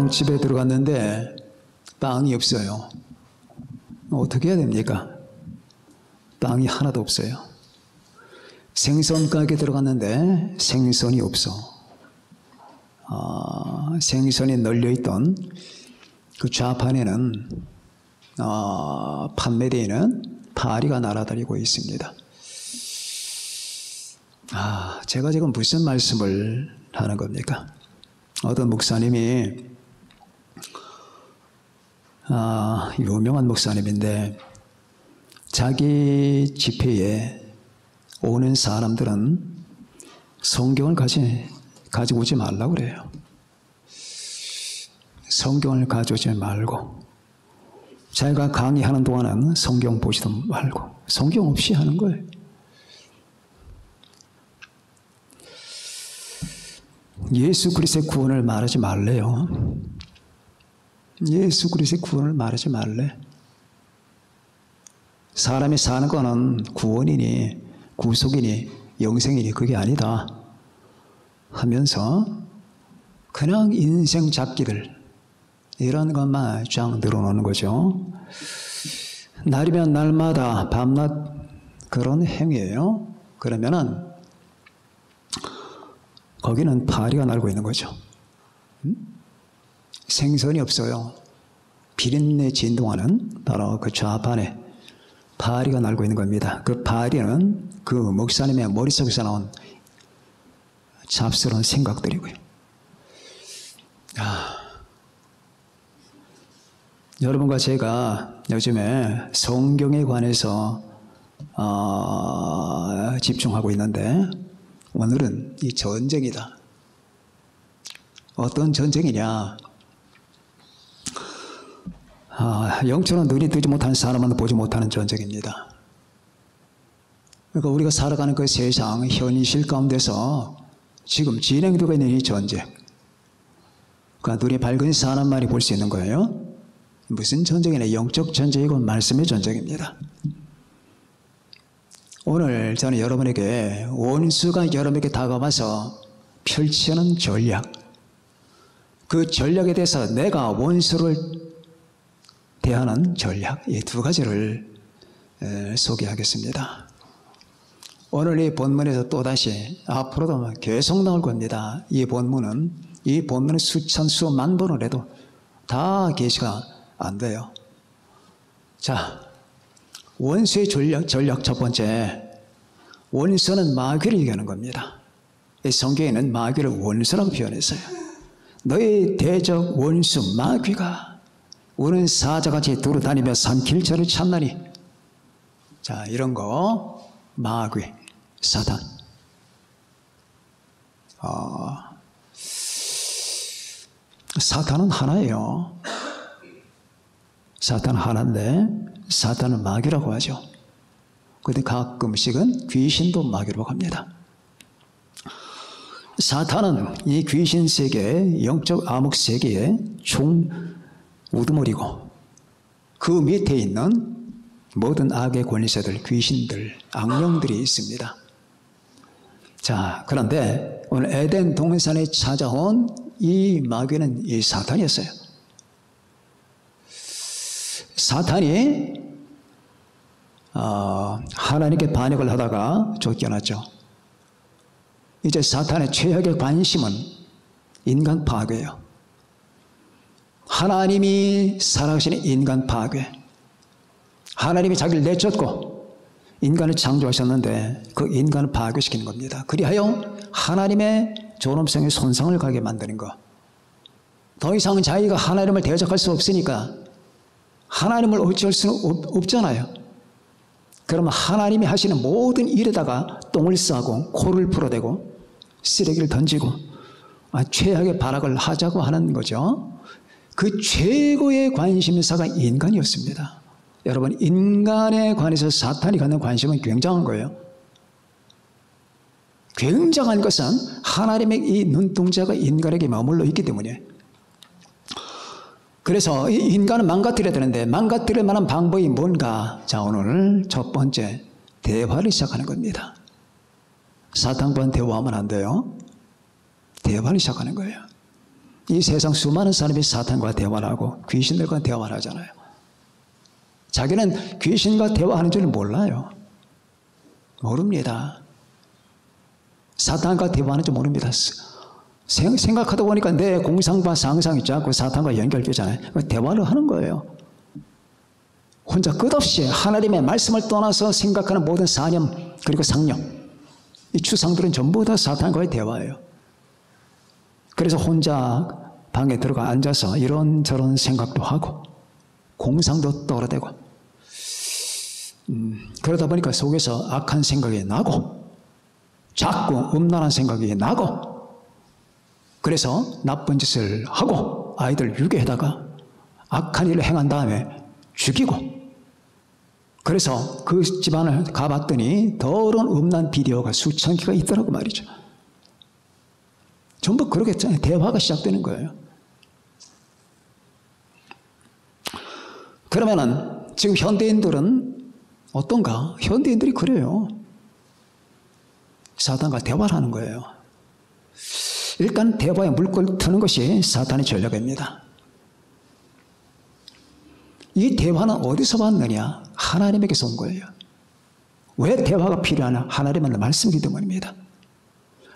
빵집에 들어갔는데 빵이 없어요. 어떻게 해야 됩니까? 빵이 하나도 없어요. 생선 가게 들어갔는데 생선이 없어. 생선이 널려있던 그 좌판에는 판매대에는 파리가 날아다니고 있습니다. 제가 지금 무슨 말씀을 하는 겁니까? 어떤 목사님이 유명한 목사님인데 자기 집회에 오는 사람들은 성경을 가지고 오지 말라고 그래요. 성경을 가져오지 말고 자기가 강의하는 동안은 성경 보지도 말고 성경 없이 하는 거예요. 예수 그리스도의 구원을 말하지 말래요. 예수 그리스도의 구원을 말하지 말래. 사람이 사는 거는 구원이니 구속이니 영생이니 그게 아니다 하면서 그냥 인생 잡기들 이런 것만 쫙 늘어놓는 거죠. 날이면 날마다 밤낮 그런 행위예요. 그러면은 거기는 파리가 날고 있는 거죠. 생선이 없어요. 비린내 진동하는 바로 그 좌판에 파리가 날고 있는 겁니다. 그 파리는 그 목사님의 머릿속에서 나온 잡스러운 생각들이고요. 여러분과 제가 요즘에 성경에 관해서 집중하고 있는데 오늘은 이 전쟁이다. 어떤 전쟁이냐? 영적으로 눈이 뜨지 못하는 사람은 보지 못하는 전쟁입니다. 그러니까 우리가 살아가는 그 세상 현실 가운데서 지금 진행되고 있는 이 전쟁, 그러니까 눈이 밝은 사람만이 볼 수 있는 거예요. 무슨 전쟁이냐? 영적 전쟁이고 말씀의 전쟁입니다. 오늘 저는 여러분에게 원수가 여러분에게 다가와서 펼치는 전략, 그 전략에 대해서 내가 원수를 대하는 전략, 이 두 가지를 소개하겠습니다. 오늘 이 본문에서 또다시 앞으로도 계속 나올 겁니다. 이 본문은 수천 수만 번을 해도 다 계시가 안 돼요. 자, 원수의 전략 첫 번째, 원수는 마귀를 얘기하는 겁니다. 이 성경에는 마귀를 원수라고 표현했어요. 너의 대적 원수 마귀가 우는 사자같이 돌아다니며 삼킬 저를 찾나니. 자, 이런 거 마귀, 사탄. 사탄은 하나예요. 사탄은 하나인데 사탄은 마귀라고 하죠. 그런데 가끔씩은 귀신도 마귀라고 합니다. 사탄은 이 귀신 세계, 영적 암흑 세계의 총 우두머리고 그 밑에 있는 모든 악의 권리자들, 귀신들, 악령들이 있습니다. 자, 그런데 오늘 에덴 동산에 찾아온 이 마귀는 이 사탄이었어요. 사탄이 하나님께 반역을 하다가 쫓겨났죠. 이제 사탄의 최악의 관심은 인간 파괴예요. 하나님이 살아계시는 인간 파괴. 하나님이 자기를 내쫓고 인간을 창조하셨는데 그 인간을 파괴시키는 겁니다. 그리하여 하나님의 존엄성에 손상을 가게 만드는 것. 더 이상 자기가 하나님을 대적할 수 없으니까 하나님을 어찌할 수는 없잖아요. 그러면 하나님이 하시는 모든 일에다가 똥을 싸고 코를 풀어대고 쓰레기를 던지고 최악의 발악을 하자고 하는 거죠. 그 최고의 관심사가 인간이었습니다. 여러분, 인간에 관해서 사탄이 갖는 관심은 굉장한 거예요. 굉장한 것은 하나님의 이 눈동자가 인간에게 머물러 있기 때문에. 그래서 이 인간은 망가뜨려야 되는데 망가뜨릴 만한 방법이 뭔가? 자, 오늘 첫 번째 대화를 시작하는 겁니다. 사탄과는 대화하면 안 돼요. 대화를 시작하는 거예요. 이 세상 수많은 사람이 사탄과 대화를 하고 귀신들과 대화를 하잖아요. 자기는 귀신과 대화하는 줄 몰라요. 모릅니다. 사탄과 대화하는 줄 모릅니다. 생각하다 보니까 내 공상과 상상이 자꾸 사탄과 연결되잖아요. 대화를 하는 거예요. 혼자 끝없이 하나님의 말씀을 떠나서 생각하는 모든 사념 그리고 상념, 이 추상들은 전부 다 사탄과의 대화예요. 그래서 혼자 방에 들어가 앉아서 이런저런 생각도 하고 공상도 떨어대고 그러다 보니까 속에서 악한 생각이 나고 자꾸 음란한 생각이 나고 그래서 나쁜 짓을 하고 아이들 유괴하다가 악한 일을 행한 다음에 죽이고 그래서 그 집안을 가봤더니 더러운 음란 비디오가 수천 개가 있더라고 말이죠. 전부 그러겠잖아요. 대화가 시작되는 거예요. 그러면은 지금 현대인들은 어떤가? 현대인들이 그래요. 사탄과 대화를 하는 거예요. 일단 대화에 물꼬를 트는 것이 사탄의 전략입니다. 이 대화는 어디서 왔느냐? 하나님에게서 온 거예요. 왜 대화가 필요하냐? 하나님의 말씀이기 때문입니다.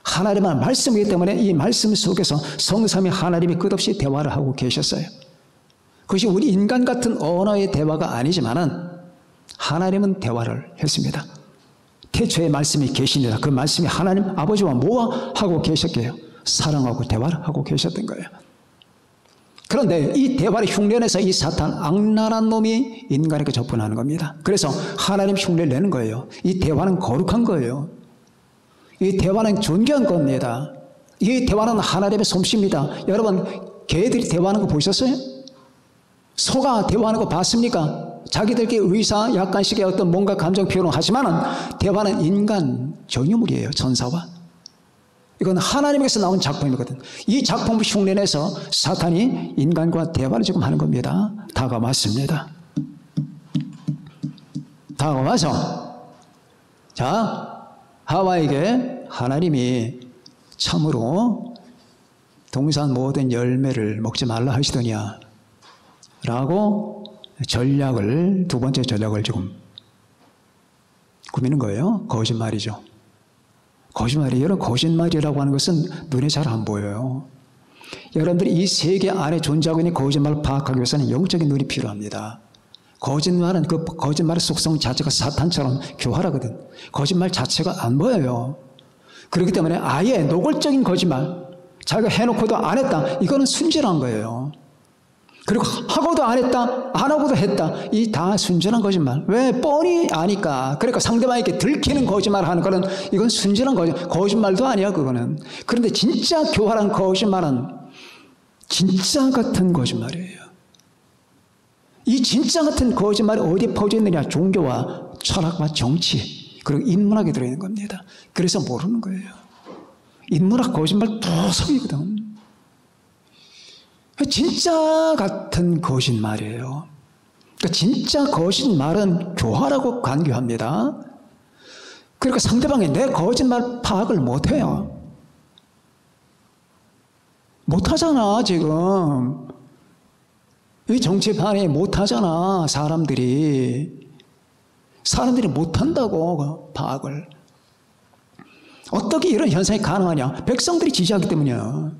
하나님의 말씀이기 때문에 이 말씀 속에서 성삼위 하나님이 끝없이 대화를 하고 계셨어요. 그것이 우리 인간 같은 언어의 대화가 아니지만은 하나님은 대화를 했습니다. 태초에 말씀이 계시니라. 그 말씀이 하나님 아버지와 뭐와 하고 계셨게요? 사랑하고 대화를 하고 계셨던 거예요. 그런데 이 대화를 흉내내서 이 사탄 악랄한 놈이 인간에게 접근하는 겁니다. 그래서 하나님 흉내를 내는 거예요. 이 대화는 거룩한 거예요. 이 대화는 존귀한 겁니다. 이 대화는 하나님의 솜씨입니다. 여러분 개들이 대화하는 거 보셨어요? 소가 대화하는 거 봤습니까? 자기들끼리 의사 약간씩의 어떤 뭔가 감정 표현을 하지만은 대화는 인간 전유물이에요. 천사와. 이건 하나님에게서 나온 작품이거든. 이 작품을 흉내내서 사탄이 인간과 대화를 지금 하는 겁니다. 다가왔습니다. 다가와서 자 하와에게 하나님이 참으로 동산 모든 열매를 먹지 말라 하시더냐 라고 전략을 두 번째 전략을 지금 꾸미는 거예요. 거짓말이죠. 거짓말이 여러분 거짓말이라고 하는 것은 눈에 잘 안 보여요. 여러분들이 이 세계 안에 존재하고 있는 거짓말을 파악하기 위해서는 영적인 눈이 필요합니다. 거짓말은 그 거짓말의 속성 자체가 사탄처럼 교활하거든. 거짓말 자체가 안 보여요. 그렇기 때문에 아예 노골적인 거짓말, 자기가 해놓고도 안 했다. 이거는 순진한 거예요. 그리고 하고도 안 했다, 안 하고도 했다. 이 다 순진한 거짓말. 왜? 뻔히 아니까. 그러니까 상대방에게 들키는 거짓말 하는 거는 이건 순진한 거짓말도 아니야, 그거는. 그런데 진짜 교활한 거짓말은 진짜 같은 거짓말이에요. 이 진짜 같은 거짓말이 어디에 퍼져 있느냐? 종교와 철학과 정치, 그리고 인문학에 들어있는 겁니다. 그래서 모르는 거예요. 인문학 거짓말 두석이거든. 진짜 같은 거짓말이에요. 그러니까 진짜 거짓말은 교활하고 간교합니다. 그러니까 상대방이 내 거짓말 파악을 못해요. 못하잖아 지금. 이 정치판이 못하잖아. 사람들이 못한다고 파악을. 어떻게 이런 현상이 가능하냐? 백성들이 지지하기 때문이야.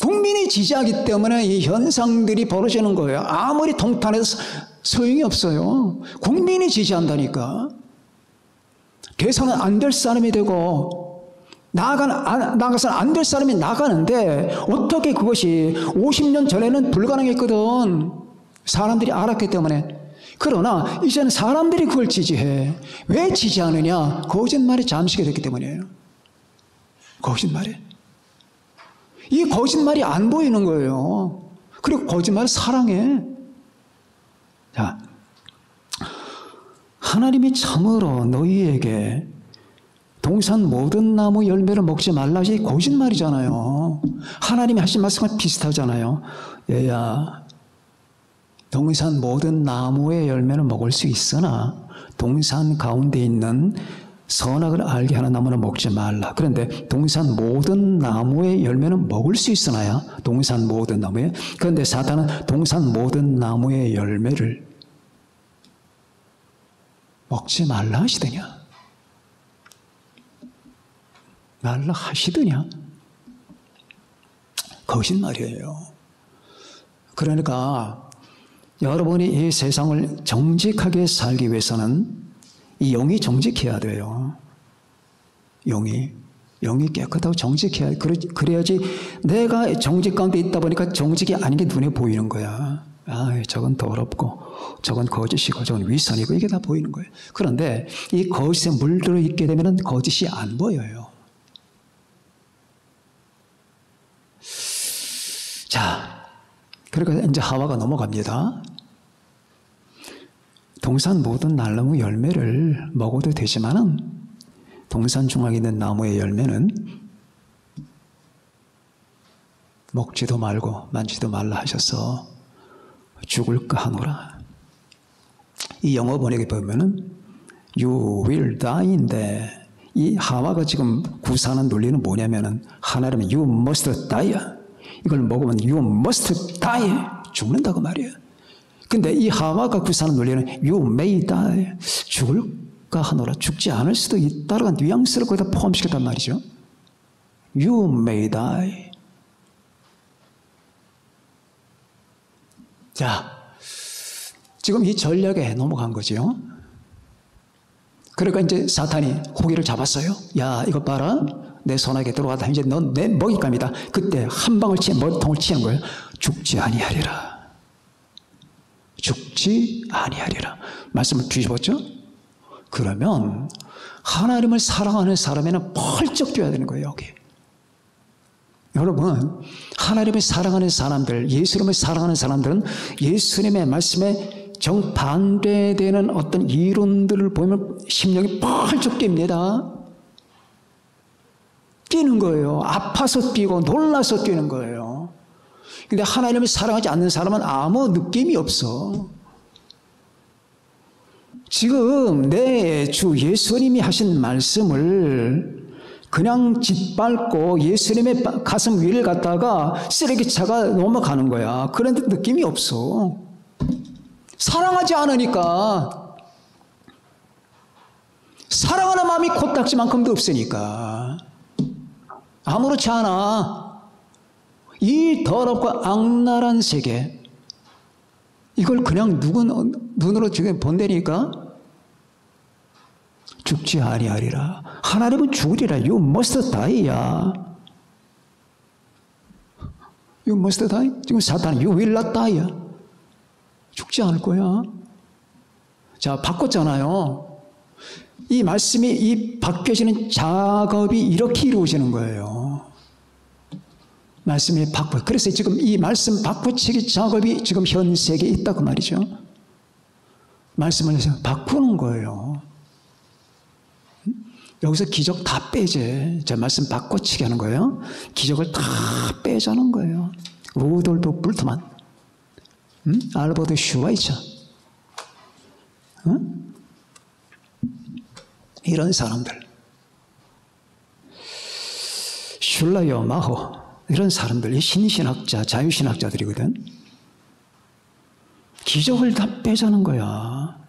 국민이 지지하기 때문에 이 현상들이 벌어지는 거예요. 아무리 통탄해도 소용이 없어요. 국민이 지지한다니까. 돼서는 안 될 사람이 되고 나가서는 안 될 사람이 나가는데 어떻게 그것이 50년 전에는 불가능했거든. 사람들이 알았기 때문에. 그러나 이제는 사람들이 그걸 지지해. 왜 지지하느냐? 거짓말이 잠식이 됐기 때문이에요. 거짓말이. 이 거짓말이 안 보이는 거예요. 그리고 거짓말을 사랑해. 자, 하나님이 참으로 너희에게 동산 모든 나무 열매를 먹지 말라지 거짓말이잖아요. 하나님이 하신 말씀과 비슷하잖아요. 얘야, 동산 모든 나무의 열매를 먹을 수 있으나 동산 가운데 있는 선악을 알게 하는 나무는 먹지 말라. 그런데 동산 모든 나무의 열매는 먹을 수 있으나야? 동산 모든 나무에. 그런데 사탄은 동산 모든 나무의 열매를 먹지 말라 하시더냐? 말라 하시더냐? 거짓말이에요. 그러니까 여러분이 이 세상을 정직하게 살기 위해서는 이 영이 정직해야 돼요. 영이 깨끗하고 정직해야 돼. 그래야지 내가 정직 가운데 있다 보니까 정직이 아닌 게 눈에 보이는 거야. 아, 저건 더럽고 저건 거짓이고 저건 위선이고 이게 다 보이는 거예요. 그런데 이 거짓에 물들어 있게 되면 거짓이 안 보여요. 자, 그러니까 이제 하와가 넘어갑니다. 동산 모든 나무 열매를 먹어도 되지만은 동산 중앙에 있는 나무의 열매는 먹지도 말고 만지도 말라 하셔서 죽을까 하노라. 이 영어 번역에 보면은 You will die인데 이 하와가 지금 구사하는 논리는 뭐냐면은 하나님은 You must die. 이걸 먹으면 You must die. 죽는다고 말이에요. 근데 이 하와가 구사하는 논리는 You may die. 죽을까 하노라. 죽지 않을 수도 있다라는 뉘앙스를 거기다 포함시켰단 말이죠. You may die. 자, 지금 이 전략에 넘어간 거죠. 그러니까 이제 사탄이 호기를 잡았어요. 야, 이거 봐라. 내 손안에 들어왔다. 이제 넌 내 먹잇감이다. 그때 한 방울 머리통을 치는 거예요. 죽지 아니하리라. 죽지 아니하리라. 말씀을 뒤집었죠? 그러면 하나님을 사랑하는 사람에는 펄쩍 뛰어야 되는 거예요. 여기. 여러분, 하나님을 사랑하는 사람들, 예수님을 사랑하는 사람들은 예수님의 말씀에 정반대되는 어떤 이론들을 보면 심령이 펄쩍 뜁니다. 뛰는 거예요. 아파서 뛰고 놀라서 뛰는 거예요. 근데 하나님을 사랑하지 않는 사람은 아무 느낌이 없어. 지금 내 주 예수님이 하신 말씀을 그냥 짓밟고 예수님의 가슴 위를 갖다가 쓰레기차가 넘어가는 거야. 그런데 느낌이 없어. 사랑하지 않으니까. 사랑하는 마음이 코딱지만큼도 없으니까. 아무렇지 않아. 이 더럽고 악랄한 세계, 이걸 그냥 눈으로 지금 본다니까 죽지 아니하리라. 하나님은 죽으리라. You must die야. You must die. 지금 사탄은 You will not die야. 죽지 않을 거야. 자, 바꿨잖아요. 이 말씀이 이 바뀌어지는 작업이 이렇게 이루어지는 거예요. 말씀이 바꿔. 그래서 지금 이 말씀 바꾸치기 작업이 지금 현 세계에 있다고 말이죠. 말씀을 바꾸는 거예요. 여기서 기적 다 빼제. 저 말씀 바꿔치기 하는 거예요. 기적을 다 빼자는 거예요. 루돌프 불트만, 알버트 슈와이처, 이런 사람들, 슐라요 마호, 이런 사람들, 이 신신학자, 자유신학자들이거든. 기적을 다 빼자는 거야.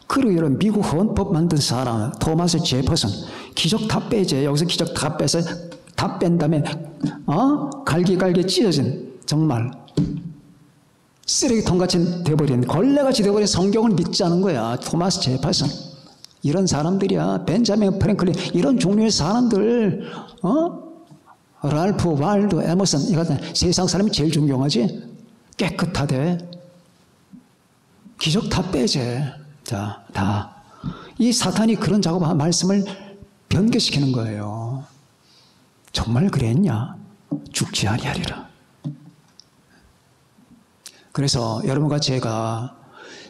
그리고 이런 미국 헌법 만든 사람, 토마스 제퍼슨, 기적 다 빼제. 여기서 기적 다 빼서 다 뺀 다음에, 갈기갈기 찢어진, 정말, 쓰레기통 같이 돼버린, 걸레같이 돼버린 성경을 믿자는 거야. 토마스 제퍼슨. 이런 사람들이야. 벤자민 프랭클린, 이런 종류의 사람들, 랄프 waldo 에머슨, 이 같은 세상 사람이 제일 존경하지? 깨끗하대. 기적 다 빼제. 자, 다. 이 사탄이 그런 말씀을 변개시키는 거예요. 정말 그랬냐? 죽지 아니하리라. 그래서 여러분과 제가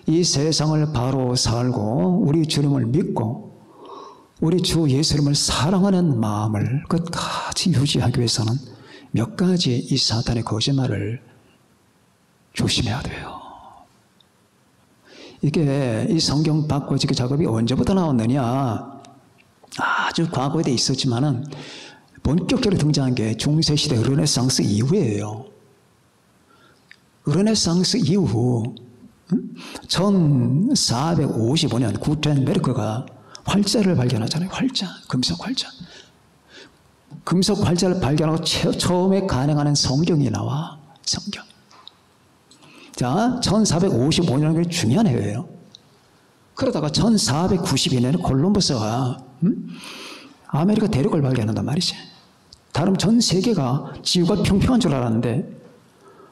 이 세상을 바로 살고 우리 주님을 믿고 우리 주 예수님을 사랑하는 마음을 끝까지 유지하기 위해서는 몇 가지 이 사탄의 거짓말을 조심해야 돼요. 이게 이 성경 바꿔지기 작업이 언제부터 나왔느냐? 아주 과거에 돼 있었지만은 본격적으로 등장한 게 중세시대 르네상스 이후예요. 르네상스 이후 1455년 구텐베르크가 활자를 발견하잖아요. 활자, 금속 활자. 금속 활자를 발견하고 처음에 간행하는 성경이 나와. 성경. 자, 1455년이 중요한 해예요. 그러다가 1492년에 콜럼버스가 아메리카 대륙을 발견한단 말이지. 다른 전 세계가 지구가 평평한 줄 알았는데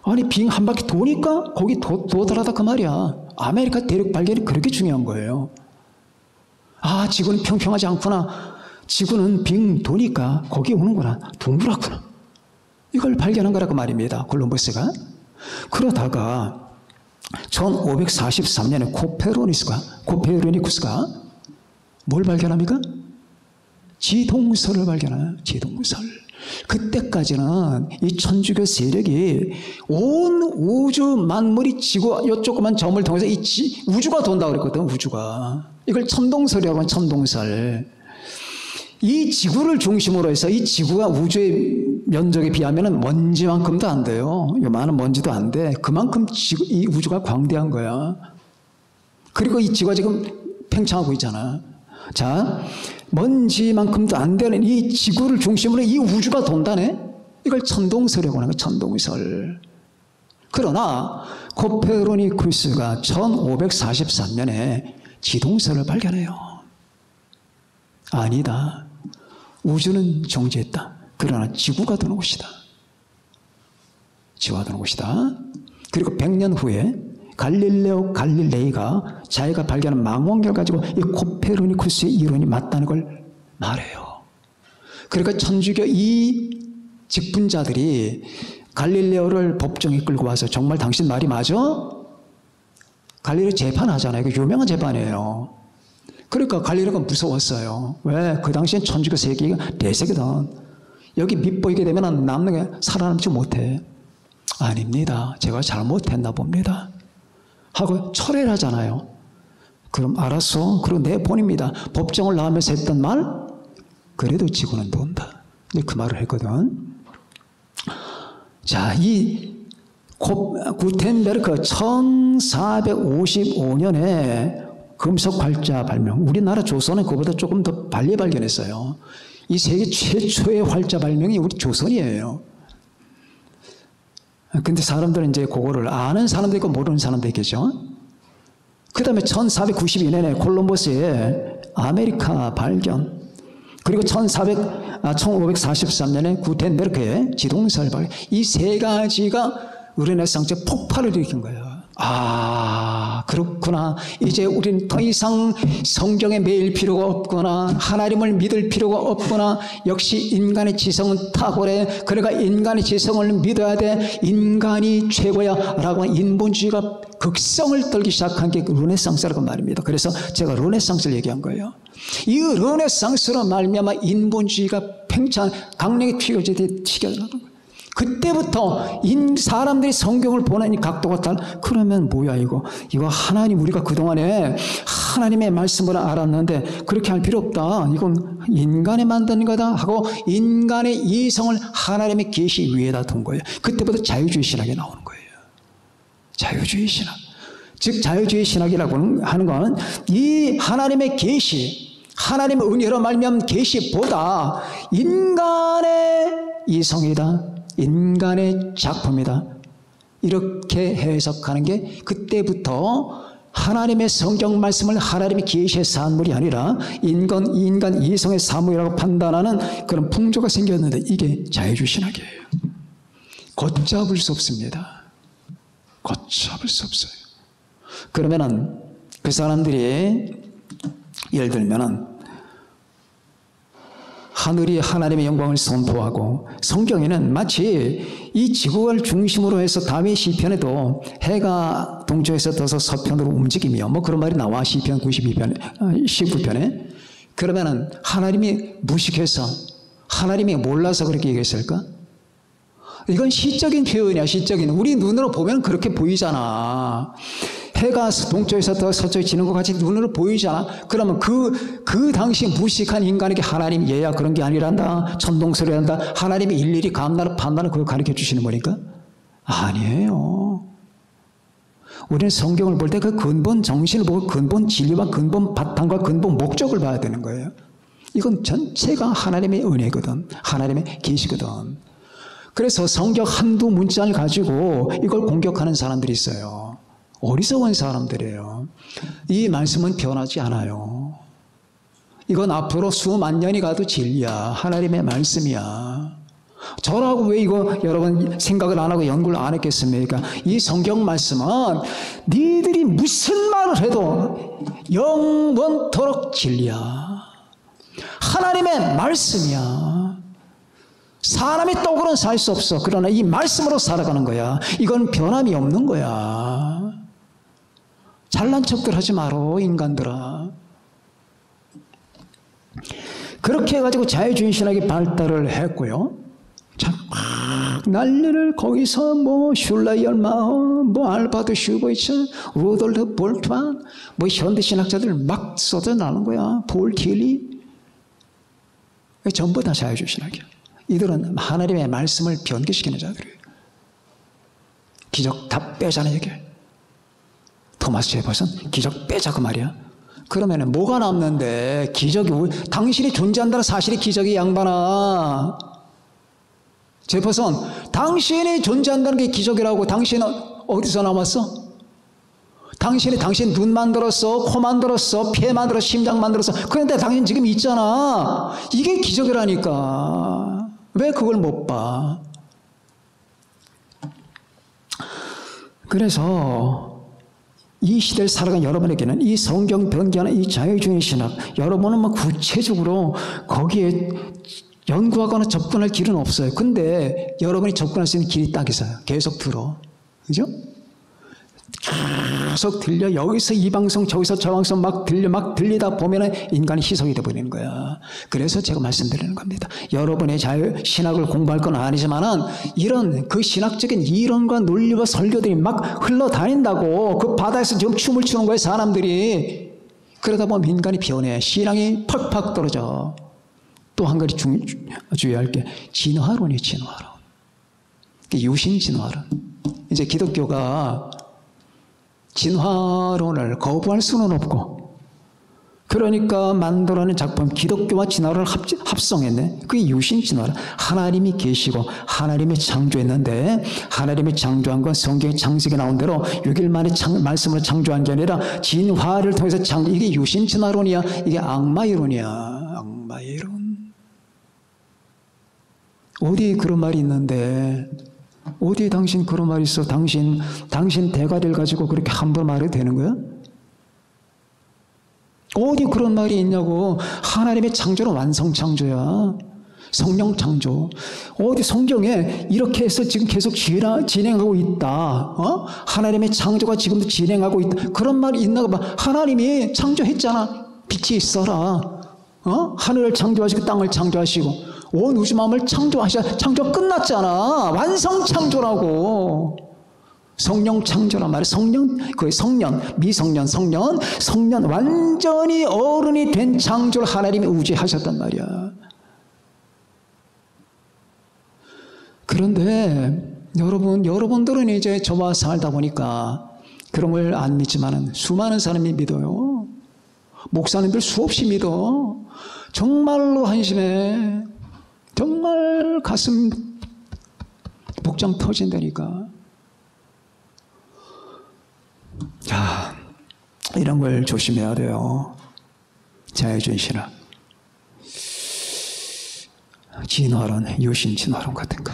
아니 빙 한 바퀴 도니까 거기 도달하다 그 말이야. 아메리카 대륙 발견이 그렇게 중요한 거예요. 아, 지구는 평평하지 않구나. 지구는 빙 도니까 거기 오는구나. 둥그랗구나. 이걸 발견한 거라고 말입니다. 콜럼버스가. 그러다가 1543년에 코페르니쿠스가 뭘 발견합니까? 지동설을 발견해요. 지동설. 그때까지는 이 천주교 세력이 온 우주 만물이 지구 요 조그만 점을 통해서 우주가 돈다고 그랬거든. 우주가. 이걸 천동설이라고 하는 천동설. 이 지구를 중심으로 해서 이 지구가 우주의 면적에 비하면 먼지만큼도 안 돼요. 요만한 먼지도 안 돼. 그만큼 이 우주가 광대한 거야. 그리고 이 지구가 지금 팽창하고 있잖아. 자, 먼지만큼도 안 되는 이 지구를 중심으로 이 우주가 돈다네? 이걸 천동설이라고 하는 거야. 천동설. 그러나 코페르니쿠스가 1543년에 지동설을 발견해요. 아니다. 우주는 정지했다. 그러나 지구가 도는 곳이다. 지구가 도는 곳이다. 그리고 100년 후에 갈릴레오 갈릴레이가 자기가 발견한 망원경을 가지고 이 코페르니쿠스의 이론이 맞다는 걸 말해요. 그러니까 천주교 이 직분자들이 갈릴레오를 법정에 끌고 와서 정말 당신 말이 맞아? 갈릴레오 재판하잖아요. 이거 유명한 재판이에요. 그러니까 갈릴레오가 무서웠어요. 왜? 그 당시엔 천주교 세계가 대세거든. 여기 밑보이게 되면 남는 게 살아남지 못해. 아닙니다. 제가 잘못했나 봅니다. 하고 철회를 하잖아요. 그럼 알았어. 그리고 내 본입니다. 법정을 나오면서 했던 말, 그래도 지구는 돈다. 그 말을 했거든. 자, 이 구텐베르크 1455년에 금속 활자 발명. 우리나라 조선은 그보다 조금 더 빨리 발견했어요. 이 세계 최초의 활자 발명이 우리 조선이에요. 근데 사람들은 이제 그거를 아는 사람도 있고 모르는 사람도 있겠죠. 그 다음에 1492년에 콜럼버스의 아메리카 발견. 그리고 1543년에 구텐베르크의 지동설 발견. 이 세 가지가 르네상스의 폭발을 일으킨 거예요. 아, 그렇구나. 이제 우리는 더 이상 성경에 매일 필요가 없구나. 하나님을 믿을 필요가 없구나. 역시 인간의 지성은 탁월해. 그러니까 인간의 지성을 믿어야 돼. 인간이 최고야. 라고 하는 인본주의가 극성을 떨기 시작한 게 르네상스라고 말입니다. 그래서 제가 르네상스를 얘기한 거예요. 이 르네상스로 말미암아 인본주의가 팽창, 강력히 튀겨나가는 거예요. 그때부터 사람들이 성경을 보는 이 각도가 그러면 뭐야 이거 하나님 우리가 그동안에 하나님의 말씀을 알았는데 그렇게 할 필요 없다. 이건 인간이 만든 거다 하고 인간의 이성을 하나님의 계시 위에다 둔 거예요. 그때부터 자유주의 신학이 나오는 거예요. 자유주의 신학. 즉 자유주의 신학이라고 하는 건 이 하나님의 계시, 하나님의 은혜로 말미암은 계시보다 인간의 이성이다. 인간의 작품이다. 이렇게 해석하는 게 그때부터 하나님의 성경 말씀을 하나님의 계시의 산물이 아니라 인간 이성의 산물이라고 판단하는 그런 풍조가 생겼는데 이게 자유주의 신학이에요. 걷잡을 수 없습니다. 걷잡을 수 없어요. 그러면은 그 사람들이 예를 들면은 하늘이 하나님의 영광을 선포하고 성경에는 마치 이 지구를 중심으로 해서 다윗 시편에도 해가 동쪽에서 떠서 서편으로 움직이며 뭐 그런 말이 나와. 시편 19편에. 그러면은 하나님이 무식해서 하나님이 몰라서 그렇게 얘기했을까? 이건 시적인 표현이야. 시적인. 우리 눈으로 보면 그렇게 보이잖아. 해가 동쪽에서 서쪽에 지는 것 같이 눈으로 보이잖아. 그러면 그 당시 무식한 인간에게 하나님 얘야 그런 게 아니란다. 천동설이란다. 하나님이 일일이 감나라 판단을 그걸 가르쳐 주시는 거니까? 아니에요. 우리는 성경을 볼 때 그 근본 정신을 보고 근본 진리와 근본 바탕과 근본 목적을 봐야 되는 거예요. 이건 전체가 하나님의 은혜거든. 하나님의 계시거든. 그래서 성경 한두 문자를 가지고 이걸 공격하는 사람들이 있어요. 어리석은 사람들이에요. 이 말씀은 변하지 않아요. 이건 앞으로 수만 년이 가도 진리야. 하나님의 말씀이야. 저라고 왜 이거 여러분 생각을 안 하고 연구를 안 했겠습니까? 이 성경 말씀은 니들이 무슨 말을 해도 영원토록 진리야. 하나님의 말씀이야. 사람이 떡으로는 살 수 없어. 그러나 이 말씀으로 살아가는 거야. 이건 변함이 없는 거야. 잘난 척들 하지 마라, 인간들아. 그렇게 해가지고 자유주의 신학이 발달을 했고요. 참, 난리를 거기서 슐라이얼마우, 알바르트 슈버이츠, 루돌프 볼트만, 현대신학자들 막 쏟아나는 거야. 폴 틸리. 전부 다 자유주의 신학이야. 이들은 하나님의 말씀을 변개시키는 자들이에요. 기적 다 빼자는 얘기예요. 토마스 제퍼슨 기적 빼자 그 말이야. 그러면 뭐가 남는데? 기적이 당신이 존재한다는 사실이 기적이 양반아. 제퍼슨 당신이 존재한다는 게 기적이라고. 당신은 어디서 남았어? 당신 눈 만들었어, 코 만들었어, 폐 만들었어, 심장 만들었어. 그런데 당신 지금 있잖아. 이게 기적이라니까. 왜 그걸 못 봐? 그래서 이 시대를 살아간 여러분에게는 이 성경 변개하는 이 자유주의 신학, 여러분은 구체적으로 거기에 연구하거나 접근할 길은 없어요. 근데 여러분이 접근할 수 있는 길이 딱 있어요. 계속 들어. 그죠? 계속 들려. 여기서 이 방송 저기서 저 방송 막 들리다 보면은 인간이 희석이 돼버리는 거야. 그래서 제가 말씀드리는 겁니다. 여러분의 신학을 공부할 건 아니지만은 이런 그 신학적인 이론과 논리와 설교들이 막 흘러다닌다고. 그 바다에서 지금 춤을 추는 거예요, 사람들이. 그러다 보면 인간이 변해. 신앙이 팍팍 떨어져. 또 한 가지 주의할 게 진화론이에요. 진화론. 유신 진화론. 이제 기독교가 진화론을 거부할 수는 없고, 그러니까 만들어낸 작품 기독교와 진화론을 합성했네. 그게 유신 진화론. 하나님이 계시고 하나님이 창조했는데, 하나님이 창조한 건 성경의 창세기에 나온 대로 6일 만에 말씀으로 창조한 게 아니라 진화를 통해서 이게 유신 진화론이야. 이게 악마 이론이야. 악마 이론. 어디 그런 말이 있는데, 어디에 당신 그런 말이 있어? 당신 대가리를 가지고 그렇게 함부로 말해도 되는 거야? 어디 그런 말이 있냐고. 하나님의 창조는 완성 창조야. 성령 창조. 어디 성경에 이렇게 해서 지금 계속 진행하고 있다. 하나님의 창조가 지금도 진행하고 있다. 그런 말이 있나 봐. 하나님이 창조했잖아. 빛이 있어라. 하늘을 창조하시고 땅을 창조하시고 온 우주만을 창조하셔. 창조 끝났잖아. 완성 창조라고. 성령 창조란 말이야. 성년, 미성년, 성년 완전히 어른이 된 창조를 하나님이 우주하셨단 말이야. 그런데 여러분들은 이제 저와 살다 보니까 그런 걸 안 믿지만은 수많은 사람이 믿어요. 목사님들 수없이 믿어. 정말로 한심해. 정말 가슴 복장 터진다니까. 자, 이런 걸 조심해야 돼요. 자유주의 신학, 진화론, 유신 진화론 같은 거.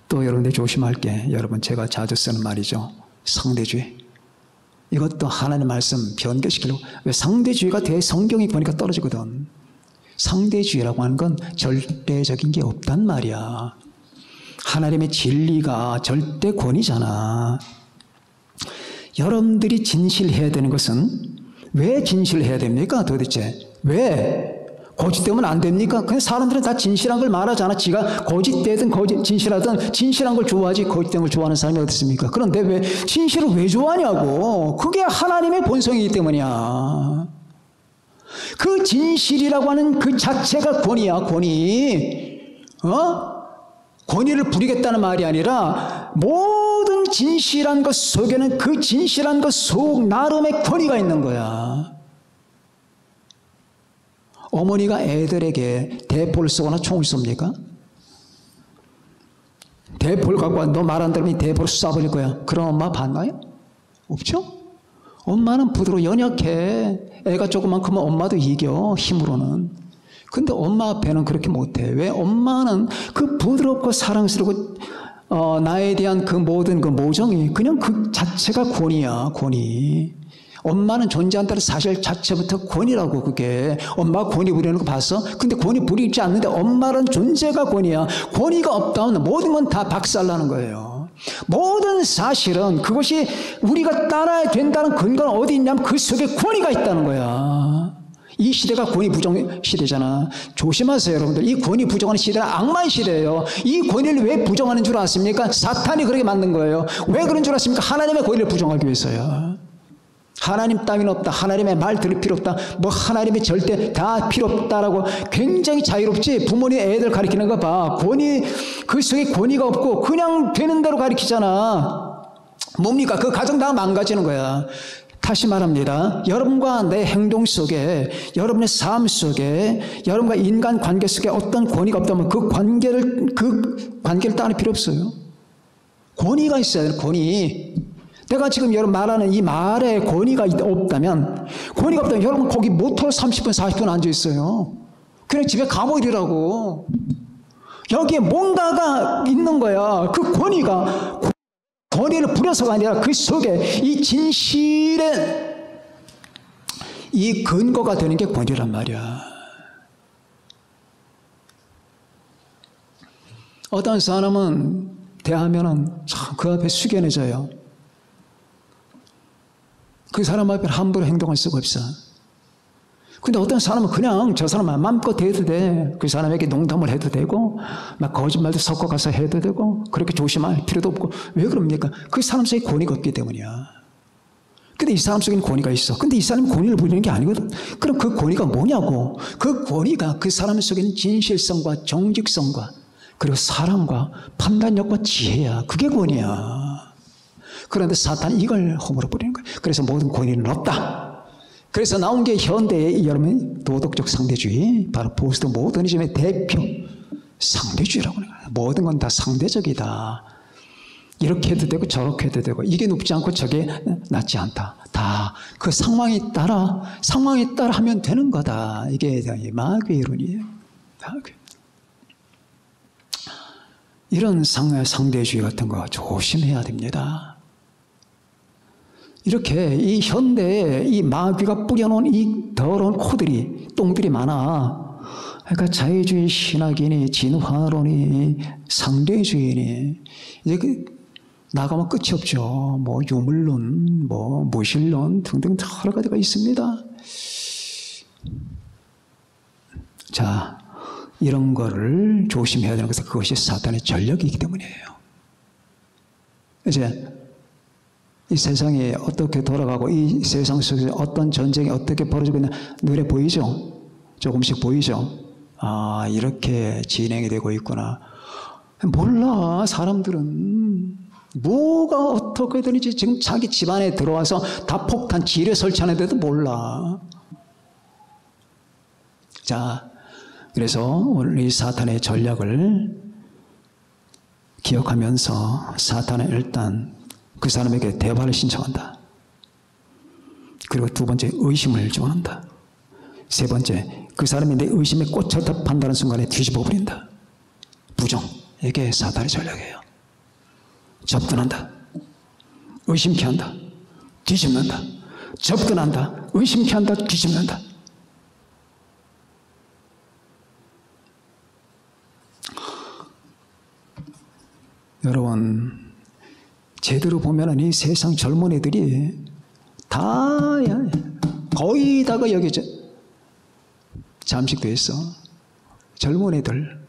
또 여러분들 조심할 게, 여러분 제가 자주 쓰는 말이죠. 상대주의. 이것도 하나님의 말씀 변개시키려고. 왜 상대주의가 성경이 보니까 떨어지거든. 상대주의라고 하는 건 절대적인 게 없단 말이야. 하나님의 진리가 절대 권위잖아. 여러분들이 진실해야 되는 것은 왜 진실해야 됩니까? 도대체 왜? 고집되면 안 됩니까? 그냥 사람들은 다 진실한 걸 말하잖아. 지가 고집되든 진실하든 진실한 걸 좋아하지 고집된 걸 좋아하는 사람이 어디 있습니까? 그런데 왜 진실을 왜 좋아하냐고. 그게 하나님의 본성이기 때문이야. 그 진실이라고 하는 그 자체가 권위야, 권위. 권위를 부리겠다는 말이 아니라 모든 진실한 것 속에는 그 진실한 것 속 나름의 권위가 있는 거야. 어머니가 애들에게 대포를 쏘거나 총을 쏩니까? 대포를 갖고 와, 너 말 안 들으면 대포를 쏴버릴 거야. 그런 엄마 봤나요? 없죠? 엄마는 부드러워 연약해. 애가 조금만 크면 엄마도 이겨, 힘으로는. 근데 엄마 앞에는 그렇게 못해. 왜? 엄마는 그 부드럽고 사랑스럽고 나에 대한 그 모든 그 모정이 그냥 그 자체가 권위야, 권위. 엄마는 존재한다는 사실 자체부터 권위라고. 그게 엄마가 권위 부리는 거 봤어? 근데 권위 부리지 않는데 엄마는 존재가 권위야. 권위가 없다면 모든 건 다 박살나는 거예요. 모든 사실은 그것이 우리가 따라야 된다는 근거는 어디 있냐면 그 속에 권위가 있다는 거야. 이 시대가 권위 부정 시대잖아. 조심하세요, 여러분들. 이 권위 부정하는 시대는 악마의 시대예요. 이 권위를 왜 부정하는 줄 아십니까? 사탄이 그렇게 만든 거예요. 왜 그런 줄 아십니까? 하나님의 권위를 부정하기 위해서요. 하나님 따위는 없다. 하나님의 말 들을 필요 없다. 뭐 하나님의 절대 다 필요 없다라고 굉장히 자유롭지. 부모님 애들 가르치는 거 봐. 권위, 그 속에 권위가 없고 그냥 되는 대로 가르치잖아. 뭡니까? 그 가정 다 망가지는 거야. 다시 말합니다. 여러분과 내 행동 속에, 여러분의 삶 속에, 여러분과 인간 관계 속에 어떤 권위가 없다면 그 관계를 따를 필요 없어요. 권위가 있어야 돼요. 권위. 내가 지금 여러분 말하는 이 말에 권위가 없다면 여러분 거기 모터 30분, 40분 앉아 있어요. 그냥 집에 감옥이라고. 여기에 뭔가가 있는 거야. 그 권위를 부려서가 아니라 그 속에 이 진실의 이 근거가 되는 게 권위란 말이야. 어떤 사람은 대하면은 참 그 앞에 숙연해져요. 그 사람 앞에 함부로 행동할 수가 없어. 근데 어떤 사람은 그냥 저 사람만 마음껏 해도 돼. 그 사람에게 농담을 해도 되고 막 거짓말도 섞어가서 해도 되고 그렇게 조심할 필요도 없고. 왜 그럽니까? 그 사람 속에 권위가 없기 때문이야. 근데 이 사람 속에는 권위가 있어. 근데 이 사람이 권위를 부리는 게 아니거든. 그럼 그 권위가 뭐냐고. 그 권위가 그 사람 속에는 진실성과 정직성과 그리고 사랑과 판단력과 지혜야. 그게 권위야. 그런데 사탄이 이걸 허물어 버리는 거예요. 그래서 모든 권위는 없다. 그래서 나온 게 현대의 여러분 도덕적 상대주의, 바로 포스트 모더니즘의 대표 상대주의라고 하는 거예요. 모든 건 다 상대적이다. 이렇게 해도 되고 저렇게 해도 되고 이게 높지 않고 저게 낮지 않다. 다 그 상황에 따라 하면 되는 거다. 이게 마귀의 이론이에요. 마귀. 이런 상대주의 같은 거 조심해야 됩니다. 이렇게 이 현대에 이 마귀가 뿌려놓은 이 더러운 똥들이 많아. 그러니까 자유주의 신학이니 진화론이 상대주의니 이제 나가면 끝이 없죠. 뭐 유물론, 뭐 무신론 등등 여러 가지가 있습니다. 자, 이런 거를 조심해야 되는 것은 그것이 사탄의 전력이기 때문이에요. 이제 이 세상이 어떻게 돌아가고 이 세상 속에서 어떤 전쟁이 어떻게 벌어지고 있나 눈에 보이죠? 조금씩 보이죠? 아, 이렇게 진행이 되고 있구나. 몰라, 사람들은. 뭐가 어떻게 되는지 지금 자기 집안에 들어와서 다 폭탄 지뢰 설치하는데도 몰라. 자, 그래서 오늘 이 사탄의 전략을 기억하면서 사탄은 일단 그 사람에게 대화를 신청한다. 그리고 두 번째, 의심을 요청한다. 세 번째, 그 사람이 내 의심에 꽂혔다 판단하는 순간에 뒤집어 버린다. 부정, 이게 사탄의 전략이에요. 접근한다. 의심케 한다. 뒤집는다. 접근한다. 의심케 한다. 뒤집는다. 여러분, 제대로 보면은 이 세상 젊은 애들이 다 거의 다가 여기죠. 잠식돼 있어. 젊은 애들.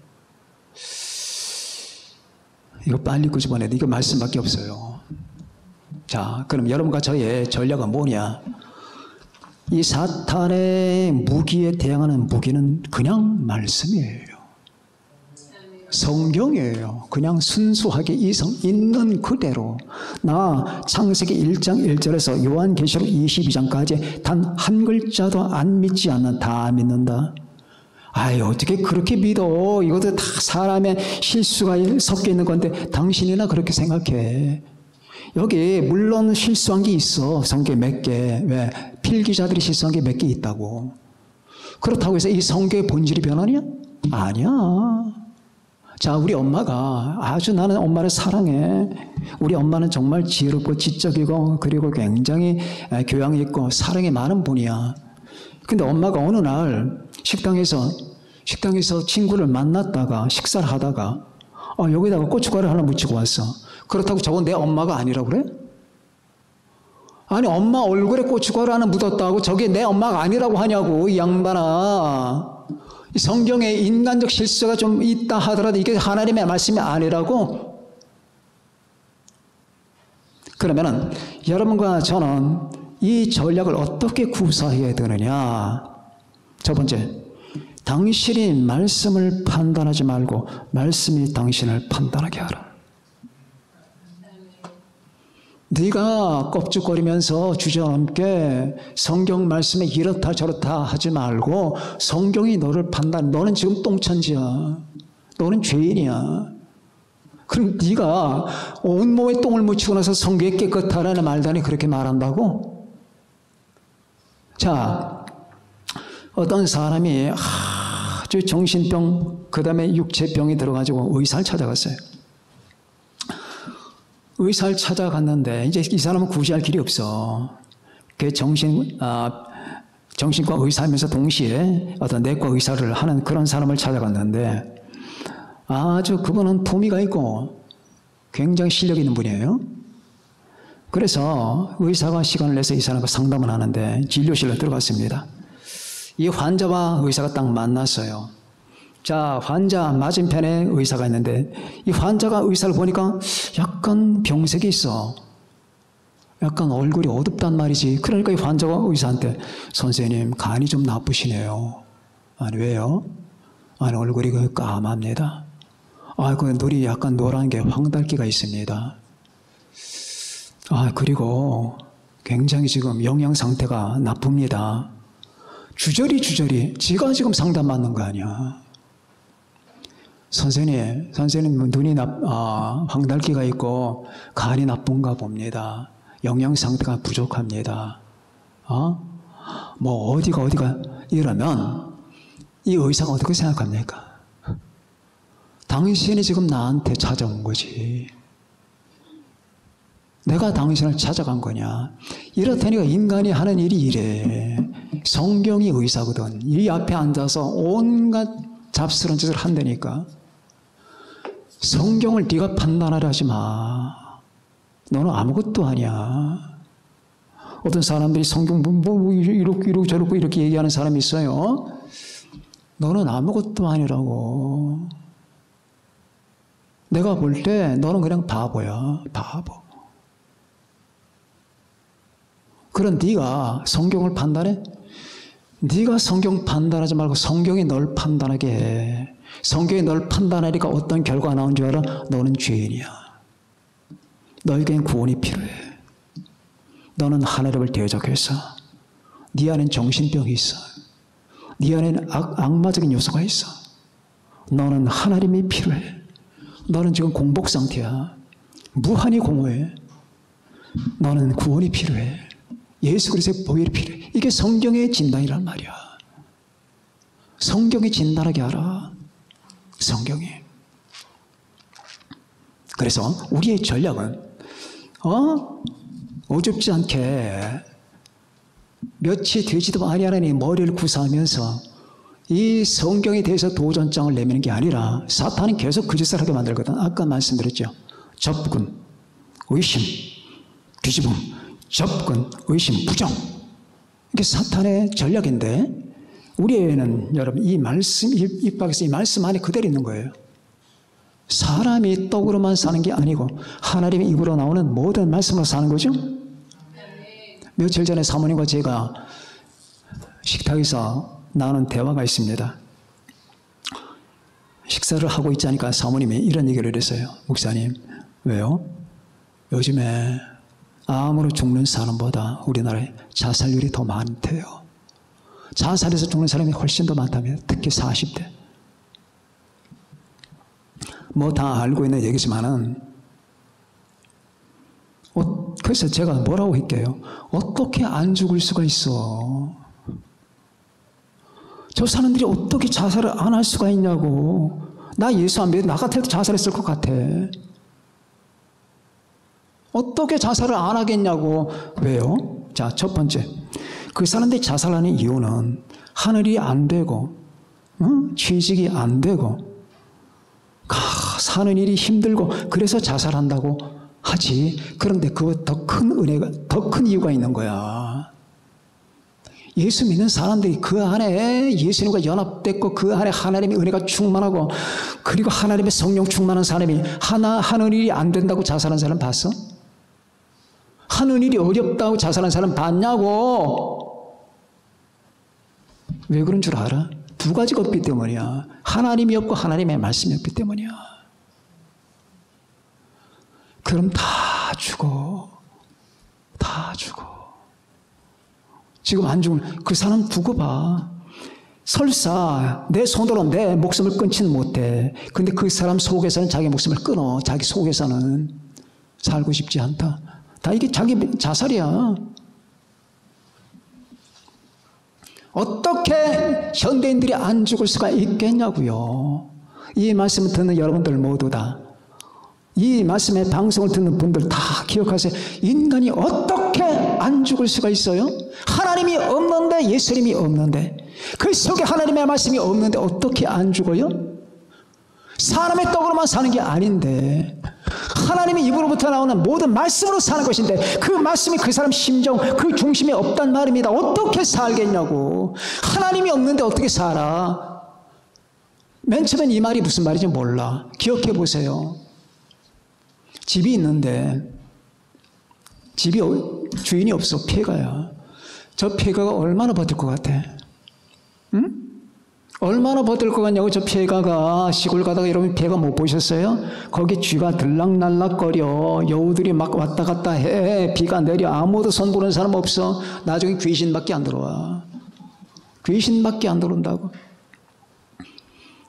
이거 빨리 끄집어내야 돼. 이거 말씀밖에 없어요. 자, 그럼 여러분과 저의 전략은 뭐냐? 이 사탄의 무기에 대항하는 무기는 그냥 말씀이에요. 성경이에요. 그냥 순수하게 있는 그대로. 나 창세기 1장 1절에서 요한계시록 22장까지 단 한 글자도 안 믿지 않는 다 믿는다. 아이, 어떻게 그렇게 믿어? 이것도 다 사람의 실수가 섞여 있는 건데 당신이나 그렇게 생각해. 여기 물론 실수한 게 있어. 성경에 몇 개. 왜? 필기자들이 실수한 게 몇 개 있다고. 그렇다고 해서 이 성경의 본질이 변하냐? 아니야. 자, 우리 엄마가 아주 나는 엄마를 사랑해. 우리 엄마는 정말 지혜롭고 지적이고 그리고 굉장히 교양 있고 사랑이 많은 분이야. 근데 엄마가 어느 날 식당에서 친구를 만났다가 식사를 하다가 여기다가 고춧가루 하나 묻히고 왔어. 그렇다고 저건 내 엄마가 아니라고 그래? 아니, 엄마 얼굴에 고춧가루 하나 묻었다고 저게 내 엄마가 아니라고 하냐고, 이 양반아. 이 성경에 인간적 실수가 좀 있다 하더라도 이게 하나님의 말씀이 아니라고? 그러면은 여러분과 저는 이 전략을 어떻게 구사해야 되느냐? 첫 번째, 당신이 말씀을 판단하지 말고 말씀이 당신을 판단하게 하라. 네가 껍죽거리면서 주저넘게 성경 말씀에 이렇다 저렇다 하지 말고 성경이 너를 판단. 너는 지금 똥천지야. 너는 죄인이야. 그럼 네가 온몸에 똥을 묻히고 나서 성경이 깨끗하라는 말다니 그렇게 말한다고? 자, 어떤 사람이 아주 정신병 그 다음에 육체병이 들어가지고 의사를 찾아갔어요. 의사를 찾아갔는데 이제 이 사람은 구제할 길이 없어. 그 정신과 의사하면서 동시에 어떤 내과 의사를 하는 그런 사람을 찾아갔는데 아주 그분은 품위가 있고 굉장히 실력 있는 분이에요. 그래서 의사가 시간을 내서 이 사람과 상담을 하는데 진료실로 들어갔습니다. 이 환자와 의사가 딱 만났어요. 자, 환자 맞은편에 의사가 있는데 이 환자가 의사를 보니까 약간 병색이 있어. 약간 얼굴이 어둡단 말이지. 그러니까 이 환자가 의사한테 선생님 간이 좀 나쁘시네요. 아니 왜요? 아니 얼굴이 까맣니다. 그 눈이 약간 노란 게 황달기가 있습니다. 그리고 굉장히 지금 영양 상태가 나쁩니다. 주저리 지가 지금 상담 받는 거 아니야. 선생님 눈이 황달기가 있고 간이 나쁜가 봅니다. 영양 상태가 부족합니다. 뭐 어디가 이러면 이 의사가 어떻게 생각합니까? 당신이 지금 나한테 찾아온 거지. 내가 당신을 찾아간 거냐. 이렇다니까 인간이 하는 일이 이래. 성경이 의사거든. 이 앞에 앉아서 온갖 잡스러운 짓을 한다니까. 성경을 네가 판단하려 하지 마. 너는 아무것도 아니야. 어떤 사람들이 성경 이렇게 저렇게 이렇게 얘기하는 사람이 있어요. 너는 아무것도 아니라고. 내가 볼 때 너는 그냥 바보야. 바보. 그런 네가 성경을 판단해? 네가 성경 판단하지 말고 성경이 널 판단하게 해. 성경이 널 판단하니까 어떤 결과가 나온 줄 알아? 너는 죄인이야. 너에겐 구원이 필요해. 너는 하나님을 대적해서 네 안엔 정신병이 있어. 네 안에는 악마적인 요소가 있어. 너는 하나님이 필요해. 너는 지금 공복 상태야. 무한히 공허해. 너는 구원이 필요해. 예수 그리스도의 보혈이 필요해. 이게 성경의 진단이란 말이야. 성경이 진단하게 하라. 성경이. 그래서 우리의 전략은 어줍지 않게 며칠 되지도 아니하니 머리를 구사하면서 이 성경에 대해서 도전장을 내미는 게 아니라 사탄은 계속 그 짓을 하게 만들거든. 아까 말씀드렸죠. 접근, 의심, 뒤집음, 접근, 의심, 부정. 이게 사탄의 전략인데 우리에는 여러분 이 말씀, 입 밖에서 이 말씀 안에 그대로 있는 거예요. 사람이 떡으로만 사는 게 아니고 하나님의 입으로 나오는 모든 말씀으로 사는 거죠. 며칠 전에 사모님과 제가 식탁에서 나눈 대화가 있습니다. 식사를 하고 있자니까 사모님이 이런 얘기를 했어요. 목사님, 왜요? 요즘에 암으로 죽는 사람보다 우리나라에 자살률이 더 많대요. 자살해서 죽는 사람이 훨씬 더 많다며, 특히 40대. 뭐 다 알고 있는 얘기지만은, 그래서 제가 뭐라고 할게요? 어떻게 안 죽을 수가 있어? 저 사람들이 어떻게 자살을 안 할 수가 있냐고. 나 예수 안 믿어. 나 같아도 자살했을 것 같아. 어떻게 자살을 안 하겠냐고. 왜요? 자, 첫 번째. 그 사람들이 자살하는 이유는 하늘이 안 되고, 취직이 안 되고, 사는 일이 힘들고, 그래서 자살한다고 하지. 그런데 그거 더 큰 은혜가, 더 큰 이유가 있는 거야. 예수 믿는 사람들이 그 안에 예수님과 연합됐고 그 안에 하나님의 은혜가 충만하고 그리고 하나님의 성령 충만한 사람이 하는 일이 안 된다고 자살한 사람 봤어? 하는 일이 어렵다고 자살한 사람 봤냐고. 왜 그런 줄 알아? 두 가지가 없기 때문이야. 하나님이 없고 하나님의 말씀이 없기 때문이야. 그럼 다 죽어. 다 죽어. 지금 안 죽으면 그 사람 두고 봐. 설사 내 손으로 내 목숨을 끊지는 못해. 근데 그 사람 속에서는 자기 목숨을 끊어. 자기 속에서는 살고 싶지 않다. 다 이게 자기 자살이야. 어떻게 현대인들이 안 죽을 수가 있겠냐고요. 이 말씀을 듣는 여러분들 모두 다, 이 말씀의 방송을 듣는 분들 다 기억하세요. 인간이 어떻게 안 죽을 수가 있어요? 하나님이 없는데, 예수님이 없는데, 그 속에 하나님의 말씀이 없는데 어떻게 안 죽어요? 사람의 떡으로만 사는 게 아닌데, 하나님의 입으로부터 나오는 모든 말씀으로 사는 것인데, 그 말씀이 그 사람 심정, 그 중심에 없단 말입니다. 어떻게 살겠냐고. 하나님이 없는데 어떻게 살아? 맨 처음엔 이 말이 무슨 말인지 몰라. 기억해 보세요. 집이 있는데 집이 주인이 없어. 폐가야. 저 폐가가 얼마나 버틸 것 같아? 응? 얼마나 버틸 것 같냐고. 저 폐가가 시골 가다가 여러분 폐가 못 보셨어요? 거기 쥐가 들락날락거려. 여우들이 막 왔다 갔다 해. 비가 내려. 아무도 손 보는 사람 없어. 나중에 귀신밖에 안 들어와. 귀신밖에 안 들어온다고.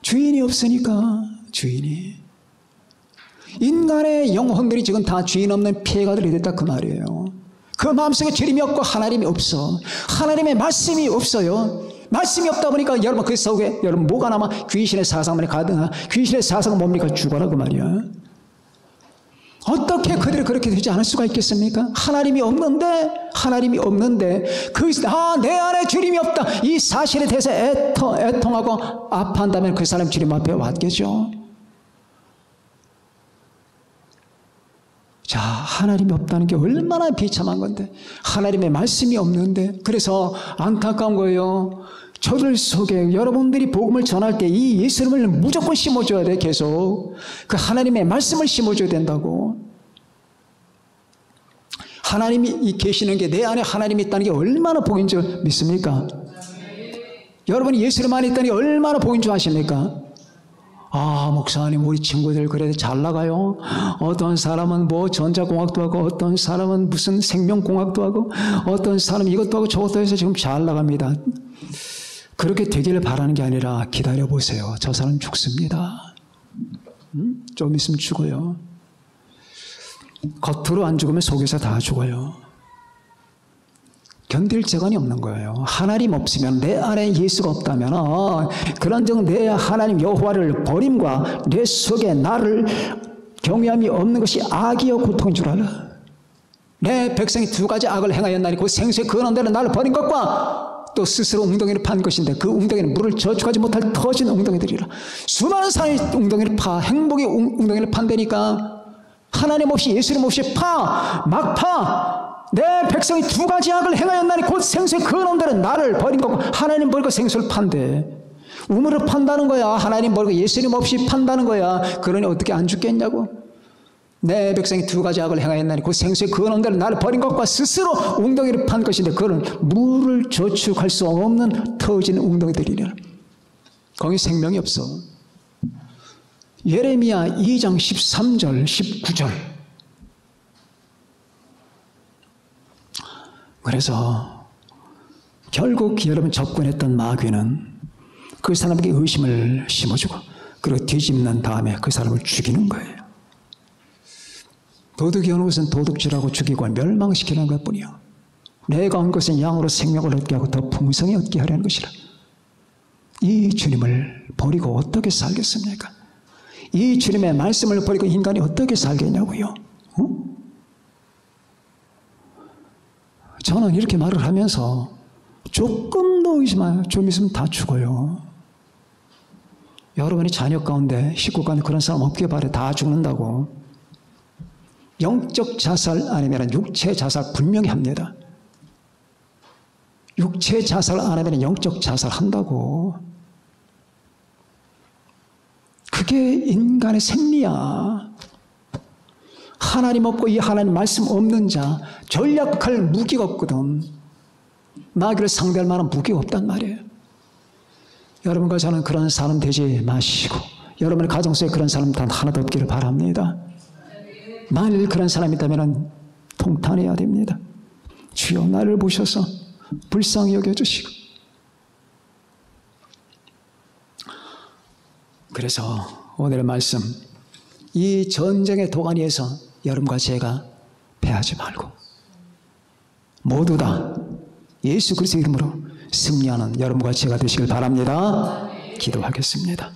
주인이 없으니까. 주인이. 인간의 영혼들이 지금 다 주인 없는 폐가들이 됐다 그 말이에요. 그 마음속에 주님이 없고 하나님이 없어. 하나님의 말씀이 없어요. 말씀이 없다 보니까 여러분 그 속에 여러분 뭐가 남아? 귀신의 사상만이 가득하. 귀신의 사상은 뭡니까? 죽어라 그 말이야. 어떻게 그들이 그렇게 되지 않을 수가 있겠습니까? 하나님이 없는데 내 안에 주님이 없다. 이 사실에 대해서 애통하고 아파한다면 그 사람 주님 앞에 왔겠죠. 자, 하나님이 없다는 게 얼마나 비참한 건데, 하나님의 말씀이 없는데. 그래서 안타까운 거예요. 저들 속에 여러분들이 복음을 전할 때 이 예수님을 무조건 심어줘야 돼. 계속 그 하나님의 말씀을 심어줘야 된다고. 하나님이 계시는 게, 내 안에 하나님이 있다는 게 얼마나 복인 줄 믿습니까? 여러분이 예수님 안에 있다는 게 얼마나 복인 줄 아십니까? 아, 목사님, 우리 친구들 그래도 잘 나가요. 어떤 사람은 뭐 전자공학도 하고, 어떤 사람은 무슨 생명공학도 하고, 어떤 사람은 이것도 하고 저것도 해서 지금 잘 나갑니다. 그렇게 되기를 바라는 게 아니라 기다려보세요. 저 사람 죽습니다. 좀 있으면 죽어요. 겉으로 안 죽으면 속에서 다 죽어요. 견딜 재간이 없는 거예요. 하나님 없으면, 내 안에 예수가 없다면 그런즉 내 하나님 여호와를 버림과 내 속에 나를 경외함이 없는 것이 악이요 고통인 줄 알아. 내 백성이 두 가지 악을 행하였나니 곧 생수에 근원 대로 나를 버린 것과 또 스스로 웅덩이를 판 것인데, 그 웅덩이는 물을 저축하지 못할 터진 웅덩이들이라. 수많은 사람이 웅덩이를 파, 행복의 웅덩이를 판다니까. 하나님 없이, 예수님 없이 막 파. 내 백성이 두 가지 악을 행하였나니 곧 생수의 그 놈들은 나를 버린 거고 하나님 버리고 생수를 판대. 우물을 판다는 거야. 하나님 버리고 예수님 없이 판다는 거야. 그러니 어떻게 안 죽겠냐고. 내 백성이 두 가지 악을 행하였나니 곧 생수의 그 놈들은 나를 버린 것과 스스로 웅덩이를 판 것인데 그는 물을 저축할 수 없는 터진 웅덩이들이라. 거기 생명이 없어. 예레미야 2장 13절 19절. 그래서 결국 여러분 접근했던 마귀는 그 사람에게 의심을 심어주고 그리고 뒤집는 다음에 그 사람을 죽이는 거예요. 도둑이 오는 것은 도둑질하고 죽이고 멸망시키는 것뿐이요. 내가 온 것은 양으로 생명을 얻게 하고 더 풍성히 얻게 하려는 것이라. 이 주님을 버리고 어떻게 살겠습니까? 이 주님의 말씀을 버리고 인간이 어떻게 살겠냐고요. 저는 이렇게 말을 하면서 조금도 의심 마요. 좀 있으면 다 죽어요. 여러분이 자녀 가운데 식구 가운데 그런 사람 없게 바래. 다 죽는다고. 영적 자살 아니면 육체 자살 분명히 합니다. 육체 자살 안 하면 영적 자살 한다고. 그게 인간의 생리야. 하나님 없고 이 하나님 말씀 없는 자 전략할 무기가 없거든. 마귀를 상대할 만한 무기가 없단 말이에요. 여러분과 저는 그런 사람 되지 마시고 여러분의 가정 속에 그런 사람 단 하나도 없기를 바랍니다. 만일 그런 사람이 있다면 통탄해야 됩니다. 주여 나를 보셔서 불쌍히 여겨주시고. 그래서 오늘의 말씀, 이 전쟁의 도가니에서 여러분과 제가 패하지 말고 모두 다 예수 그리스도의 이름으로 승리하는 여러분과 제가 되시길 바랍니다. 기도하겠습니다.